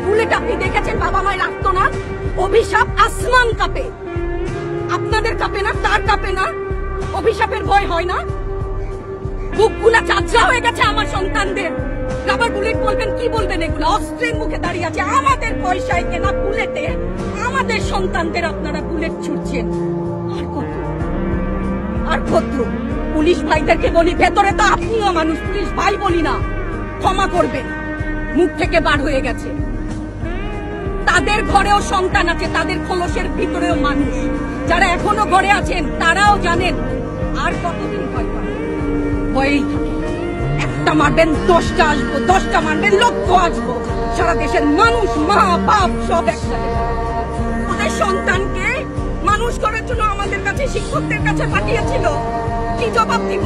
Bullet আপনি দেখেছেন বাবা মায়ের রাখতো না, অভিশাপ আসমান কাঁপে, আপনাদের কাঁপে না? তার কাঁপে না? অভিশাপের ভয় হয় না? বুকগুলা চাচা হয়ে গেছে আমার সন্তানদের। রাবার বুলেট বলবেন, কি বলবেন? এগুলো অস্ত্রের মুখে দাঁড়িয়ে আছে, আমাদের পয়সায় কেনা বুলেটে আমাদের সন্তানদের আপনারা বুলেট ছুটছেন। আর কত আর কত? পুলিশ ভাইদেরকে বলি, ভেতরে তো আপনিও মানুষ, পুলিশ ভাই বলি না, ক্ষমা করবেন, মুখ থেকে বার হয়ে গেছে। তাদের ঘরেও সন্তান আছে, তাদের খোলসের ভিতরেও মানুষ। যারা এখনো ঘরে আছেন তারাও জানেন আর কতদিন ভয় পাবেন। ভয়েই থাকে, একটা মারবেন 10টা আসবো, 10টা মারবেন লক্ষ আসবো। সারা দেশের মানুষ, মা বাপ সব একসাথে ওদের সন্তানকে মানুষ করার জন্য আমাদের কাছে, শিক্ষকদের কাছে পাঠিয়েছিল। কি জবাব দিব?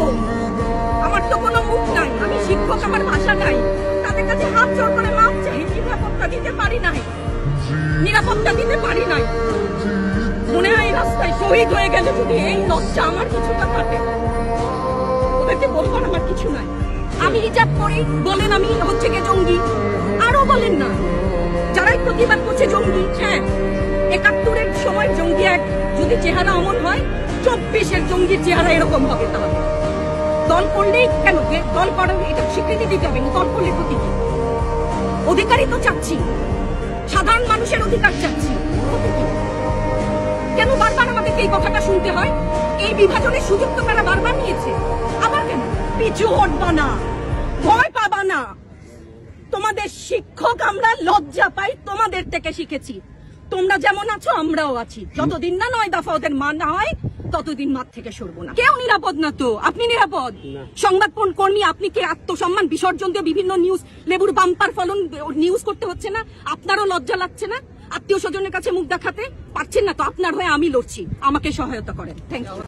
আমার তো কোনো মুখ নাই, আমি শিক্ষক, আমার ভাষা নাই। তাদের কাছে হাত জোর করে মাপ চাই, নিরাপত্তা দিতে পারি নাই, নিরাপত্তা দিতে পারি নাই। মনে হয় রাস্তায় শহীদ হয়ে গেলে যদি এই লজ্জা আমার কিছুটা কাটে। ওদেরকে বলবার আমার কিছু নাই। আমি হিজাব করি বলেন আমি হচ্ছে কে জঙ্গি, আরো বলেন না যারাই প্রতিবাদ করছে জঙ্গি। হ্যাঁ, 71-এর সময় জঙ্গি এক যদি চেহারা অমন হয়, 24-এর জঙ্গির চেহারা এরকম হবে। তাহলে দল করলেই কেন? দল করার এটা স্বীকৃতি দিতে হবে, দল করলে ক্ষতি কি? অধিকারই তো চাচ্ছি, সাধারণ মানুষের অধিকার চাচ্ছি, কেন বারবার আমাদেরকে এই কথাটা শুনতে হয়? এই বিভাজনের সুযোগ তো তারা বারবার নিয়েছে, আবার কেন? পিছু হটবা না, ভয় পাবা না। তোমাদের শিক্ষক আমরা লজ্জা পাই, তোমাদের থেকে শিখেছি। তোমরা যেমন আছো আমরাও আছি, যতদিন না 9 দফা ওদের মানা হয় ততদিন মাঠ থেকে সরবো না। কেউ নিরাপদ না তো, আপনি নিরাপদ? সংবাদ কর্মী আপনি কি আত্মসম্মান বিসর্জন দিয়ে বিভিন্ন নিউজ, লেবুর বাম্পার ফলন নিউজ করতে হচ্ছে না? আপনারও লজ্জা লাগছে না? আত্মীয় স্বজনের কাছে মুখ দেখাতে পারছেন না তো? আপনার হয়ে আমি লড়ছি, আমাকে সহায়তা করেন। Thank you.